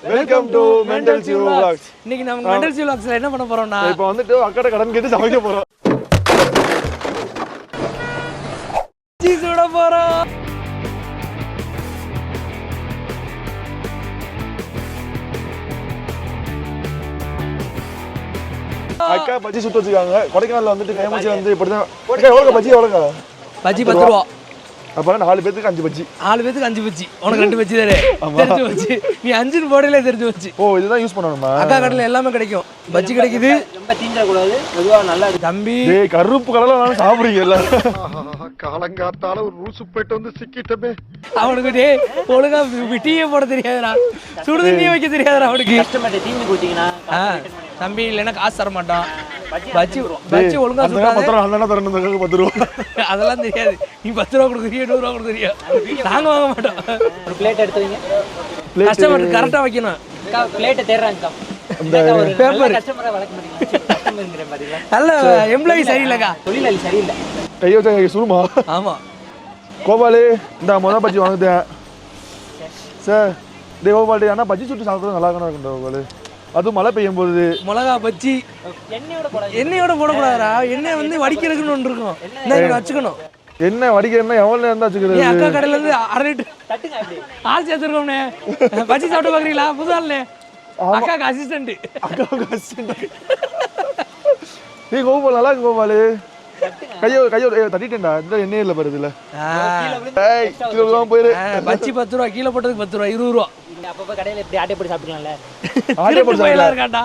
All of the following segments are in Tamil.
Welcome to mental ji vlogs. இன்னைக்கு நம்ம மெண்டல் ஜி vlogsல என்ன பண்ண போறோம்னா இப்போ வந்துட்டு அக்கட கடன் கேட்டு சமைக்க போறோம். ஜி சுட போறோம். அக்கா பஜ்ஜி சுட்டு வச்சிருக்காங்க. கொடைக்கானல்ல வந்துட்டு ஃபேமஸ் வந்து இப்படிதான். எவ்வளவு பஜ்ஜி எவ்வளவு? பஜ்ஜி 10 ரூபாய். அப்ப 4 பேருக்கு 5 பஜ்ஜி. 4 பேருக்கு 5 பஜ்ஜி. உனக்கு 2 பஜ்ஜி தரே. தெரிஞ்சு வச்சி. நீ 5 போடல தெரிஞ்சு வச்சி. ஓ இதுதான் யூஸ் பண்ணணுமா? அக்கா கடையில எல்லாமே கிடைக்கும். பஜ்ஜி கிடைக்குது. ரொம்ப தீஞ்ச கூடாது. மெதுவா நல்லா இருக்கு. தம்பி டேய் கருப்பு கலர்ல நான் சாப்பிடுறீங்க எல்லாரும். காலங்காத்தால ஒரு ரூசு போயிட்டு வந்து சிக்கிட்டமே. அவனுக்கு டேய் ஒழுங்கா டீயே போட தெரியாதுடா. சுடு தண்ணியே வைக்க தெரியாதுடா அவனுக்கு. கஸ்டமர்ட்ட தீனி கொடுத்தீங்கன்னா தம்பி இல்லனா காசு தர மாட்டான். பஜ்ஜி ஒழுங்கா சுடாத. அந்த 10 ரூபாய் அண்ணனா தரணும் 10 ரூபாய். அதெல்லாம் தெரியாது. நீ 10 ரூபாய் கொடுக்குறியா 100 ரூபாய் கொடுக்குறியா? நாங்க வாங்க மாட்டோம். ஒரு பிளேட் எடுத்து வைங்க. கஸ்டமர் கரெக்ட்டா வைக்கணும். அக்கா பிளேட் தேறாங்க. இந்த பேப்பர் கஸ்டமரை வளக்க மாட்டீங்க. கஸ்டமர்ங்கற மாதிரில. நல்ல எம்ப்ளாயி சரியில்லக்கா. தொழிலாளி சரியில்லை. கையோ சுருமா. ஆமா. கோபாலு இந்த மொத பஜ்ஜி வாங்குதேன். சார் டேய் கோபாலு அண்ணா பஜ்ஜி சுட்டு சாப்பிடுறது நல்லா இருக்கணும் கோபாலு. அது மழை பெய்யும் போது மிளகா பஜ்ஜி எண்ணெயோட போடக்கூடாதுடா. எண்ணெய் வந்து வடிக்கிறதுக்குன்னு ஒன்று இருக்கும். என்ன வச்சுக்கணும். என்ன வடிக்கிறதுனா எவ்வளவு நேரம் தான் வச்சுக்கிறது? அக்கா கடையில இருந்து 1/2 லிட்டர் தட்டுங்க அப்படி. ஆள் சேர்த்துருக்கோம்னே. பஜ்ஜி சாப்பிட்டு பாக்குறீங்களா? புது ஆள்னே. அக்காக்கு அசிஸ்டன்ட். அக்காவுக்கு அசிஸ்டன்ட். நீ கோபால் நல்லா இருக்கு கோபாலு. கையோ தட்டிட்டேன்டா. இந்த எண்ணெய் இல்ல பாரு இதுல. ஏய் கிலோ போயிரு. பஜ்ஜி 10 ரூபாய் கீழே போட்டதுக்கு 10 ரூபாய் 20 ரூபாய். அப்பப்ப கடையில இப்படி ஆட்டை போட்டு சாப்பிடலாம்ல. ஆட்டை போட்டு போயில இருக்காடா.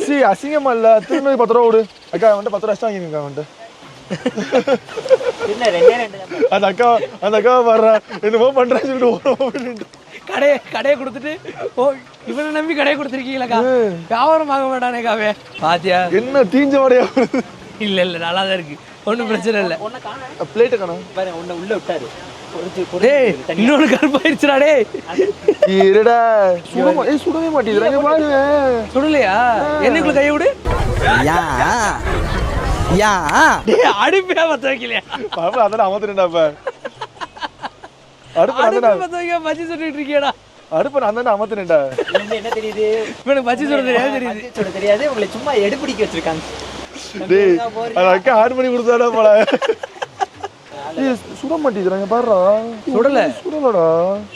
சி அசிங்கமா இல்ல. திரும்ப 10 ரூபாய் கொடு. அக்கா வந்து 10 ரூபாய் எக்ஸ்ட்ரா வாங்கிருங்க வந்து. என்ன ரெண்டு தான். அந்த அக்கா வர்றா என்னமோ பண்றான்னு சொல்லிட்டு ஓடுறோம். கடையை கொடுத்துட்டு ஓ இவனை நம்பி கடையை கொடுத்துருக்கீங்களாக்கா? வியாபாரம் ஆக மாட்டானே காவே. பாத்தியா என்ன தீஞ்ச வடையா? இல்ல நல்லா தான் இருக்கு. ஒன்றும் பிரச்சனை இல்லை. ஒன்ன காணோம். பிளேட் காணோம். பாருங்க ஒன்ன உள்ள விட்டாரு. டேய் இன்னொரு கருப்பாயிருச்சுடா டேய். இருடா சுடவே மாட்டேங்குது பாருங்க. சுடலையா? என்னைக்குள்ள கையை விடு. யா டேய் அடுப்பே பத்த வைக்கலையா? பாப்பா அதான் அமத்துறேன்டா இப்ப. அடுப்பு பத்த வைக்க பஜ்ஜி சுட்டுட்டு இருக்கியடா. அடுப்பு நான் தானே அமத்துறேன்டா. என்ன தெரியுது? இவனுக்கு பஜ்ஜி சுட தெரியாது. சுட தெரியாது. உங்களை சும்மா எடுப்பிடிக்க வச்சிருக்காங்க. டேய் அந்த அக்கா ஆட் பண்ணி கொடுத்தாடா போல. ஏய் சுட மாட்டேங்கறாங்க பாருடா. சுடலடா.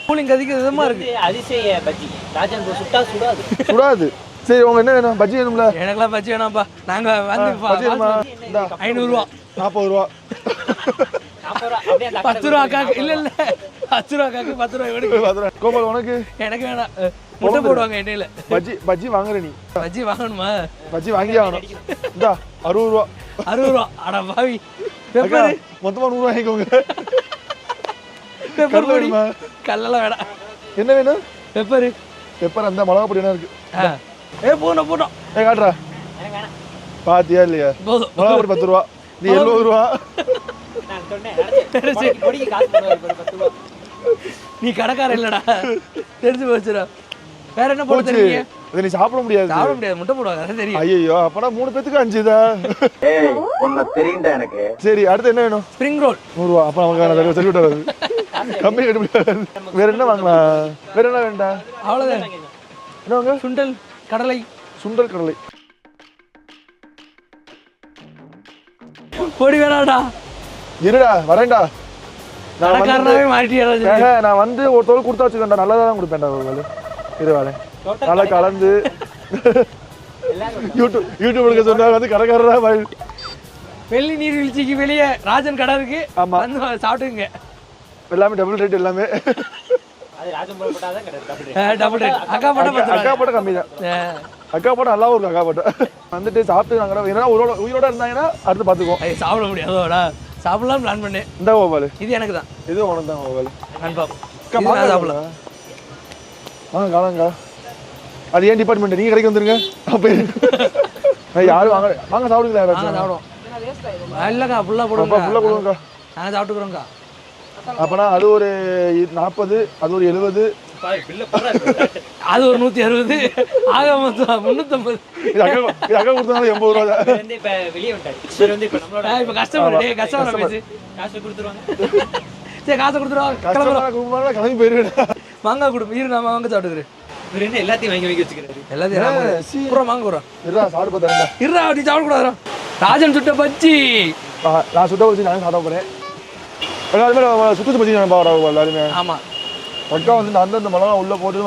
கூலிங் அதிக விதமா இருக்கு. அதிசய பஜ்ஜி. ராஜன் சுட்டா சுடாது. சரி உங்க என்ன வேணும்? பஜ்ஜி வேணும்ல? எனக்குலாம் பஜ்ஜி வேணாம்ப்பா. நாங்க வந்து பஜ்ஜி வேணுமா? 500 ரூபாய் 40 ரூபாய் 10 ரூபாய் அக்காக்கு. இல்ல 10 ரூபாய் அக்காக்கு 10 ரூபாய் எடுக்கு. கோபால் உனக்கு? எனக்கு வேணாம். முட்டை போடுவாங்க எண்ணெயில. பஜ்ஜி வாங்குற நீ? பஜ்ஜி வாங்கணுமா? பஜ்ஜி வாங்கி ஆகணும். இந்தா 60 ரூபாய். 60 ரூபாய். அட பாவி. பெப்பர் மொத்தமா 100 ரூபாய் வாங்கிக்கோங்க. பெப்பர் பொடி கல்லெல்லாம் வேணாம். என்ன வேணும்? பெப்பர் அந்த மிளகா பொடி என்ன இருக்கு? போட்டோம். காட்டுறா. பாத்தியா இல்லையா? மிளகா பொடி 10 ரூபாய். நீ 70 ரூபாய். நீ கடைக்கார இல்லடா. தெரிஞ்சு போச்சுடா. வேற என்ன போட தெரியுங்க? இத நீ சாப்பிட முடியாது. முட்டை போடுவாங்க. அது தெரியும். ஐயோ அப்பனா 3 பேத்துக்கு 5 தான். ஏய் உன்ன தெரியும்டா எனக்கு. சரி அடுத்து என்ன வேணும்? ஸ்ப்ரிங் ரோல் 100 ரூபாய். அப்ப நமக்கு சரி விட்டு வராது. கம்மி கட்டி விடாது. வேற என்ன வாங்கலாம்? வேற என்ன வேண்டா? அவ்வளவுதான். என்னங்க? சுண்டல் கடலை. பொடி வேணாடா. இருடா வரேன்டா. கடைக்காரனாவே மாட்டியா? நான் வந்து ஒரு தோல் கொடுத்தா வச்சுக்கேன்டா. நல்லா தான் கொடுப்பேன்டா ஒரு இரு வரேன். நல்லா கலந்து யூடியூப்ல சொன்னா வந்து கடைக்காரரா வெள்ளி நீர்வீழ்ச்சிக்கு வெளியே ராஜன் கடை இருக்கு. ஆமா வந்து சாப்பிட்டுங்க. எல்லாமே டபுள் ரேட் எல்லாமே. அது ராஜன் போல போட்டாதான் கடை டபுள் ரேட். அக்கா போட்ட கம்மி தான். அக்கா போட்ட நல்லா இருக்கும். அக்கா போட்ட வந்துட்டு சாப்பிட்டு நாங்க ஏன்னா உயிரோட இருந்தாங்கன்னா அடுத்து பாத்துக்குவோம். சாப்பிட முடியாதோடா. சாப்பிடலாம் பிளான் பண்ணேன். இந்த கோபாலு இது எனக்கு தான். இது உனக்கு தான் கோபாலு. கன்ஃபார்ம். சாப்பிடலாம். காலங்கா அது ஏன் டிபார்ட்மெண்ட்? நீங்க கடைக்கு வந்துருங்க. யாரும் வாங்க சாப்பிடுங்களா? சாப்பிடுவோம். இல்லக்கா ஃபுல்லா போடுங்க. நாங்க சாப்பிட்டுக்கிறோம்க்கா. அப்பனா அது ஒரு 40, அது ஒரு 70, அது ஒரு 160, ஆக மொத்தம் 350. இது அக்கா கொடுத்தாலும் 80 ரூபா தான். வந்து இப்ப வெளியே வந்துட்டாரு. வந்து இப்ப நம்மளோட இப்ப கஸ்டமர் பேசி காசு கொடுத்துருவாங்க. சரி காசை கொடுத்துருவாங்க. கிளம்பி போயிருவேன். மாங்காய் கொடுப்போம். இரு நான் மாங்காய் சாப்பிட்டுக்கிறேன். இவர் என்ன எல்லாத்தையும் வாங்கி வச்சுக்கிறாரு. எல்லாத்தையும் பூரா வாங்குறோம். இருடா சாப்பிட்டு பார்த்தாருடா. இருடா அப்படி சாப்பிடக்கூடாதுடா. ராஜன் சுட்ட பஜ்ஜி. நான் சுட்ட பஜ்ஜி நானும் சாப்பிட போறேன். எல்லாருமே சுத்தத்து பஜ்ஜி நான் பாக்குறோம் எல்லாருமே. ஆமா பக்கா வந்து அந்தந்த மிளகா உள்ள போட்டு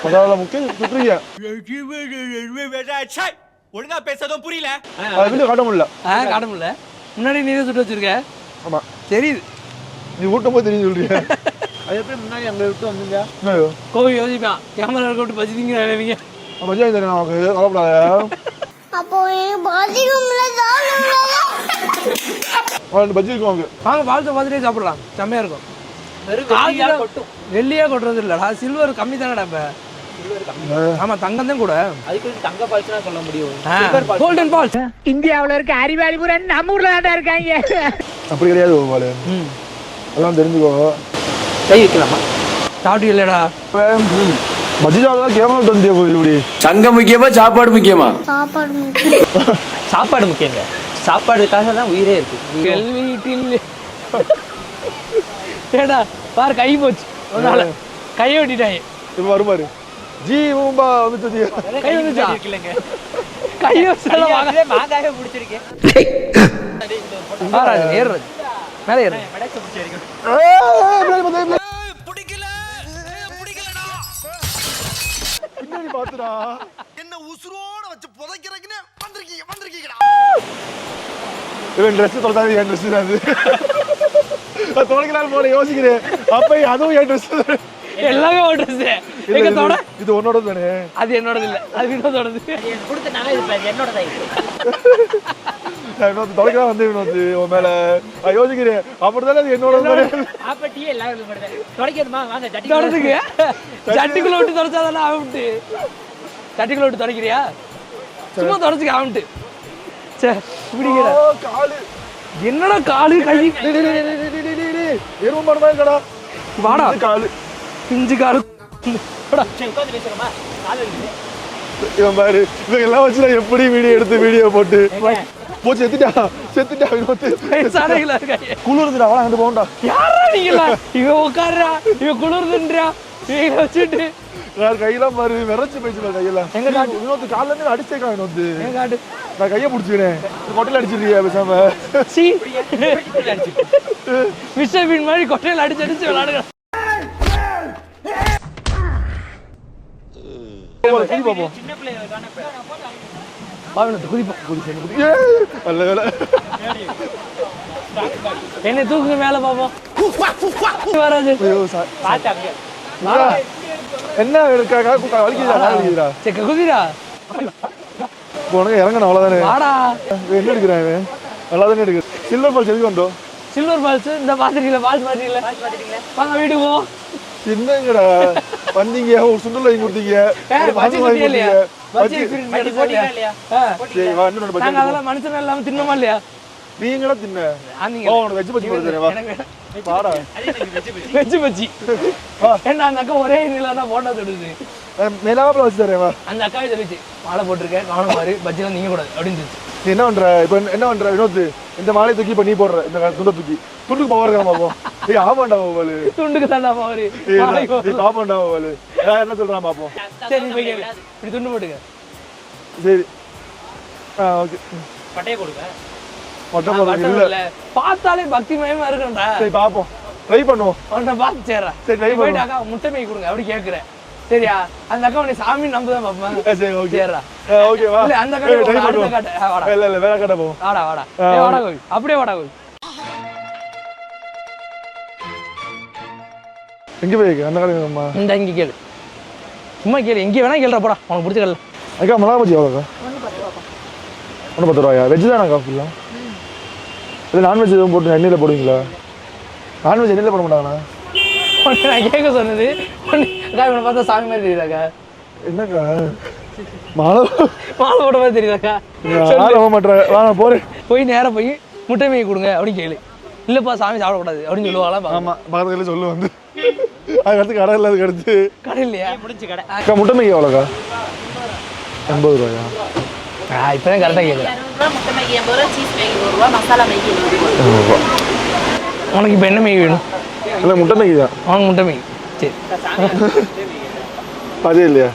மசாலா முக்கி சுட்டுறீங்க. ஒழுங்கா பேசதும் புரியல. அது வீடியோ காட்ட முடியல. காட்ட முடியல. முன்னாடி நீ சுட்டு வச்சிருக்க. ஆமா தெரியுது. நீ ஊட்டும் போது தெரியும் சொல்றீங்க. அது எப்படி முன்னாடி அங்க விட்டு வந்தீங்க? கோவில் யோசிப்பான் கேமரா விட்டு பஜ்ஜி திங்க நினைவீங்க. பஜ்ஜி தெரியும் நமக்கு கவலைப்படாத. அப்போ பாத்ரூம்ல பஜ்ஜி இருக்குவாங்க. வாங்க வாழ்த்த பார்த்துட்டே சாப்பிடலாம். செம்மையா இருக்கும். வெள்ளியா கொட்டுறது இல்லடா, சில்வர் கம்மி தானடா இப்ப. ஆமா தங்கம் தான் கூட. அதுக்கு தங்க பால்ஸ்னா சொல்ல முடியும். Golden balls. இந்தியாவுல இருக்க அறிவாளி பூரா நம்ம ஊர்ல தான் இருக்காங்க. அப்படி கிடையாது பாலு. அதெல்லாம் தெரிஞ்சுக்கோ. கை வைக்கலாமா? சாப்பிட்டு இல்லடா. பஜ்ஜி சாப்பிட்டா கேமரா தந்தியா இப்படி. சங்கம் முக்கியமா சாப்பாடு முக்கியமா? சாப்பாடு முக்கியங்க. சாப்பாடுக்காக தான் உயிரே இருக்கு. வீட்டில் ஏடா பாரு கை போச்சு. கையை வெட்டிட்டாங்க. இப்ப வரும் பாரு. ஜி ஊம்பா வந்து கை வந்துச்சா? இல்லங்க. கை வச்சல மாங்காவே பிடிச்சிருக்கேன். பாரு ஏறுறது. மேலே ஏறு. மடக்க பிடிச்சிருக்கேன். பின்னாடி பாத்துடா. என்ன உசுரோட வச்சு புதைக்கிறதுக்குன்னு வந்திருக்கீங்கடா. இவன் ட்ரெஸ் தொலைத்தாது என் ட்ரெஸ் தான் அது. தொலைக்கிறாள் போல யோசிக்கிறேன். அப்ப அதுவும் என் ட்ரெஸ் எல்லாமே ஒரு ட்ரெஸ். எங்க தொட? இது உன்னோட தானே? அது என்னோடது இல்ல. அது வினோதோடது. கொடுத்தனால இது என்னோடதா இருக்கு. நான் தொலைக்கலாம் வந்து வந்து உன் மேல யோசிக்கிறேன். அப்படிதானே அது என்னோட தானே. ஆப்பட்டியே எல்லாரும் படுது. தொலைக்கணுமா? வாங்க ஜட்டி தொடதுக்கு. ஜட்டிக்குள்ள விட்டு தொடச்சாதானே அவுட். ஜட்டிக்குள்ள விட்டு தொடக்கிறியா? சும்மா தொடச்சுக்க அவுட். சே இப்படிங்கற. காலு. என்னடா காலு கை எரும மாடுமா இருக்கடா. வாடா காலு. பிஞ்சு காலு. வாடா. சரி உட்கார்ந்து பேசுறோமா? கால் வலிக்குது. இவன் பாரு இவங்க எல்லாம் வச்சு நான் எப்படி வீடியோ போட்டு போச்சு. செத்துட்டா வினோத்து. சாடைகளா இருக்காங்க. குளிர்ந்துடா வாடா அங்க போண்டா. யாரா நீங்களா? இவன் உட்கார்றா, இவன் குளிர்துன்றா. இவங்க வச்சுட்டு நான் கையெல்லாம் பாரு விரைச்சு போயிடுச்சு கையெல்லாம். எங்க காட்டு? வினோத்து காலில இருந்து அடிச்சேக்கா வினோத்து. எங்க காட்டு? நான் கையை பிடிச்சிக்கிறேன். கொட்டையில அடிச்சிருக்கியா பேசாம? சி மிஸ்டர் பீன் மாதிரி கொட்டையில அடிச்சு அடிச்சு விளையாடுங்க. பாப்போம். சின்ன பிள்ளைகளுக்கான பாவனத்து குதிப்போம். நல்ல வேலை. என்னை தூக்குங்க மேல பாப்போம். வராது. பாத்தாங்க. என்ன வலிக்குதா? செக்க குதிரா. உனக்கு இறங்கணும் அவ்வளவுதானே. வாடா. என்ன எடுக்கிறான் இவன்? நல்லா தானே எடுக்குது. சில்வர் பால் எதுக்கு வந்தோம்? சில்வர் பால்ஸ் இந்த பாத்துட்டீங்களா? பால்ஸ் பாத்துட்டீங்களா? வாங்க வீட்டுக்கு போவோம். என்னங்கடா வந்தீங்க ஒரு சுண்டல் வாங்கி கொடுத்தீங்க. பஜ்ஜி சுட்டியா இல்லையா? பஜ்ஜி பஜ்ஜி போட்டீங்களா இல்லையா? நாங்க அதெல்லாம் மனுஷன் இல்லாம தின்னமா இல்லையா? நீங்களா தின்ன? ஆந்தீங்க. ஓ உனக்கு வெஜ் பஜ்ஜி போடுறேன் வா. வாடா. வெஜ் பஜ்ஜி. என்ன அந்த அக்கா ஒரே நீல தான் போட்டோ எடுக்குது. மேலாப்ல வச்சு தரேன் வா. அந்த அக்கா சொல்லிச்சு மாலை போட்டிருக்கேன் கவனம் பாரு பஜ்ஜிலாம் நீங்க கூடாது அப்படின்னு. நீ என்ன பண்ற இப்ப? என்ன பண்ற வினோத்? இந்த மாலை தூக்கி இப்ப நீ போடுற இந்த துண்டை தூக்கி துண்டுக்கு பவர் பாப்போம். ஏய் ஆமாண்டா பாவலு. துண்டுக்கு தாண்டா பவர். நீ பாப்போண்டா பாவலு. என்ன சொல்றான் பாப்போம். சரி போய் கேளு. இப்படி துண்டு போட்டுக்க. சரி ஓகே. பட்டைய கொடுங்க. மொட்டை இல்ல. பார்த்தாலே பக்தி மயமா இருக்கும்டா. சரி பாப்போம். ட்ரை பண்ணுவோம். அவன்கிட்ட பார்த்து சேர்றா. சரி ட்ரை போயிட்டு அக்கா முட்டை மேய் கொடுங்க அப்படி கேட்குறேன். சரியா? அந்த அக்கா உன்னை சாமி நம்பதான் பார்ப்பேன். சரி ஓகே. சேர்றா. ஓகே வா. இல்ல அந்த ட்ரை கடை பண்ணுவோம். அடுத்த கடை. வாடா. இல்ல வேற கடை போவோம். வாடா வாடா. வாடா கோவி. அப்படியே வாடா கோவி. எங்க போய் அந்த கடை அம்மா? இந்த இங்க கேளு. சும்மா கேளு. எங்க வேணா கேளுடா போடா. உனக்கு பிடிச்ச கடை. அக்கா மிளகா பஜ்ஜி எவ்வளோக்கா? 10 ரூபாயா? வெஜ் தானேக்கா ஃபுல்லாக? இல்லை நான்வெஜ் எதுவும் போட்டு எண்ணெயில் போடுவீங்களா? நான்வெஜ் எண்ணெயில் போட மாட்டாங்கண்ணா? நான் கேட்க சொன்னது அக்கா இவனை பார்த்தா சாமி மாதிரி தெரியுதாக்கா? என்னக்கா மாலை மாலை போட்ட மாதிரி தெரியுதாக்கா? போக மாட்டேன். வாங்க போறேன். போய் நேரம் போய் முட்டை மேய் கொடுங்க அப்படின்னு கேளு. இல்லப்பா சாமி சாப்பிடக்கூடாது அப்படின்னு சொல்லுவாங்களா? ஆமாம் பக்கத்துல சொல்லு வந்து. அதுக்கடுத்து கடை இல்லை. அதுக்கடுத்து கடை இல்லையா? முடிஞ்சு கடை. அக்கா முட்டை மேய் எவ்வளோக்கா? 80 ரூபாயா? இப்போதான் கரெக்டாக கேட்குறேன். முட்டை மேகி 80 ரூபா, சீஸ் மேகி 100 ரூபா, மசாலா மேகி 70 ரூபா. உனக்கு இப்போ என்ன மேகி வேணும்? இல்லை முட்டை மேகி தான். அவனுக்கு முட்டை மேகி. சரி அதே இல்லையா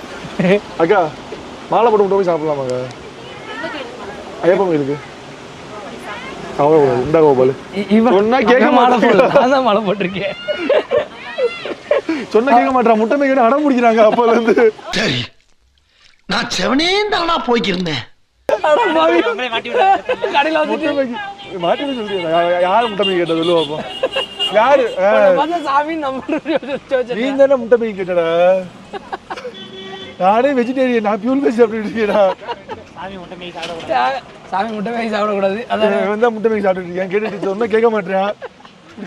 அக்கா மாலை போட்டு முட்டை போய் சாப்பிடலாமாக்கா ஐயப்பன் கோயிலுக்கு இந்த கோபால் சொன்னா கேட்க மாட்டேன் நான் மாலை போட்டிருக்கேன் சொன்னா கேட்க மாட்டேன் முட்டை மேய்க்க அடம் பிடிக்கிறாங்க அப்போல இருந்து சரி நான் செவனே தானா போய்க்கிருந்தேன் கடையில் வந்துட்டு மாட்டி சொல்லியா யாரு முட்டை மேய்க்க கேட்டா சொல்லுவா அப்போ யாரு சாமி நீ தானே முட்டை மேய்க்க கேட்டடா நானே வெஜிடேரியன் நான் பியூர் வெஜ் அப்படி இருக்கேடா சாமி முட்டை மேய்ச்சி சாப்பிடக்கூடாது. சாமி முட்டை மேய்ச்சி சாப்பிடக்கூடாது அதான் தான் முட்டை மேய்க்க சாப்பிட்டு இருக்கேன் கேட்டுட்டு சொன்னா கேட்க மாட்டேன்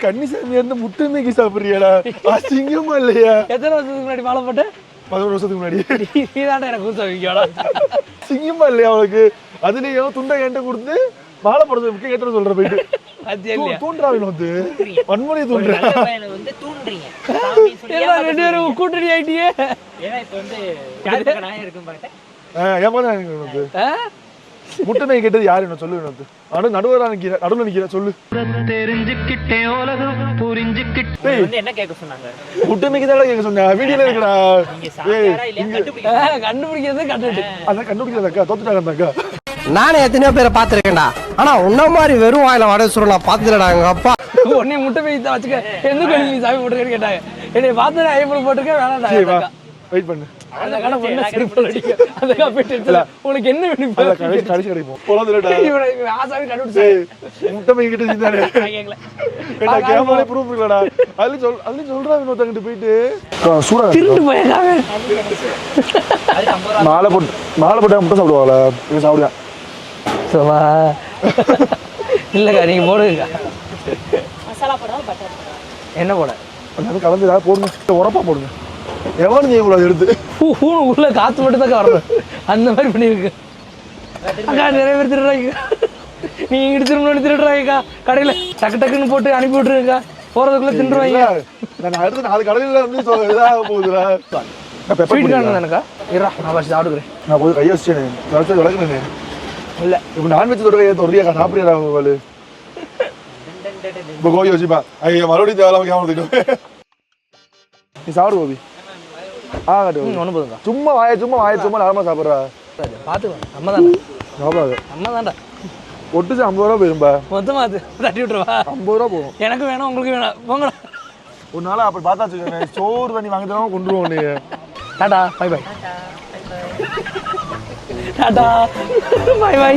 கன்னிசாமி இருந்து முட்டை மேய்க்க சாப்பிடுறியாடா அசிங்கமா இல்லையா எத்தனை வருஷத்துக்கு முன்னாடி மாலை போட்டு 11 வருஷத்துக்கு முன்னாடி நீதான்டா எனக்கு கூச்ச வைக்கடா சிங்கமா இல்லையா அவளுக்கு அதுலயும் துண்டை என்கிட்ட கொடுத்து மாலை போடுறது முக்கிய கேட்டு சொல்ற போயிட்டு அது இல்லையா தூண்டுறாவின் வந்து வன்முறையை தூண்டுறா நல்ல பையனை வந்து தூண்டுறீங்க. சாமி சொல்லி எல்லாம் ரெண்டு பேரும் கூட்டணி ஆயிட்டியே ஏன்னா இப்ப வந்து யாரு பக்கம் நான் இருக்குன்னு பார்த்தேன். ஏமாதான் எனக்கு வந்து முட்டை மேய்க்க கேட்டது யாரு என்ன சொல்லு வந்து நடுவரா நிக்கிற நடுவில் நிக்கிற சொல்லு உங்களை வந்து என்ன கேட்க சொன்னாங்க? முட்டை மேய்க்க தான் கேட்க சொன்னேன் வீடியோல இருக்கடா நீங்க சாமியாரா இல்லையா கண்டுபிடிக்க. கண்டுபிடிக்கிறது கண்டுட்டு அதான் கண்டுபிடிக்கிறதாக்கா தோத்துட்டாங்கக்கா நானே எத்தனையோ பேரை பார்த்துருக்கேன்டா ஆனா உன்ன மாதிரி வெறும் வாயில வடை சுருள் நான் பார்த்ததுலடா எங்க அப்பா உடனே முட்டை மேய்ச்சி தான் வச்சுக்க எந்த கோயில் நீ சாமி போட்டுருக்கேன்னு கேட்டாங்க என்னை பார்த்து ஐயப்பன் போட்டிருக்கேன் வேணாண்டா வெயிட் பண்ணு அந்த கடை பொண்ணு சிரிப்பு அடிக்க அந்த போயிட்டு எடுத்துல உனக்கு என்ன வேணும் அதுல கடைசி கிடைக்கும் போலாதுலடா ஆசாமி கண்டுபிடிச்சு முட்டை மேய்க்க கேட்டது தானே கேட்கல. கேட்டா கேமரா ப்ரூஃப் இல்லடா அதுல சொல்றாங்க இன்னொருத்தங்கிட்ட போயிட்டு சூடா திருட்டு போயிருக்காங்க அதுக்கு 50 ரூபா. மாலை போட்டா முட்டை சாப்பிடுவாங்களா இவன் சாப்பிடுவேன் சும்மா இல்லைக்கா நீங்கள் போடுங்கக்கா மசாலா போடாமல் பட்டர் என்ன போட அது கலந்து ஏதாவது போடுங்க உரப்பா போடுங்க எவனும் செய்யக்கூடாது எடுத்து பூணு உள்ள காற்று மட்டும் தான் வரணும் அந்த மாதிரி பண்ணியிருக்கு அக்கா நிறைய பேர் திருடுறாங்க நீங்க இங்கிட்டு திரும்ப திருடுறாங்கக்கா கடையில் டக்கு டக்குன்னு போட்டு அனுப்பி விட்டுருங்கக்கா போகிறதுக்குள்ளே தின்றுவாங்க நான் அடுத்து 4 கடையில வந்து இதாக போகுதுடா ஸ்வீட் கார்டு தானேக்கா இருடா நான் ஃபஸ்ட் சாப்பிடுக்கிறேன் நான் போய் கையை வச்சேன் விளக்குனேன் இல்லை இப்போ நான்வெஜ் தொடுறியா சாப்பிடுறியா பாலு இப்போ கோபி வச்சுப்பா ஐயா மறுபடியும் தேவையில்லாம கேமரா தூக்கிட்டு நீ சாப்பிடு கோபி கட்டு ஒன்று போதுங்க சும்மா வாய நார்மலா சாப்பிட்றா பார்த்துக்கலாம் நம்ம தானே சாப்பிடாது நம்ம தான்டா ஒட்டுச்சு 50 ரூபா போயிரும்பா மொத்தமாக அது தட்டி விட்டுருவா 50 ரூபா போகும் எனக்கு வேணும் உங்களுக்கு வேணாம் போங்கடா ஒரு நாள் அப்படி பார்த்தா வச்சுக்கோங்க சோறு தண்ணி வாங்க தரமா கொண்டுருவோம் நீ tata bye bye tata bye by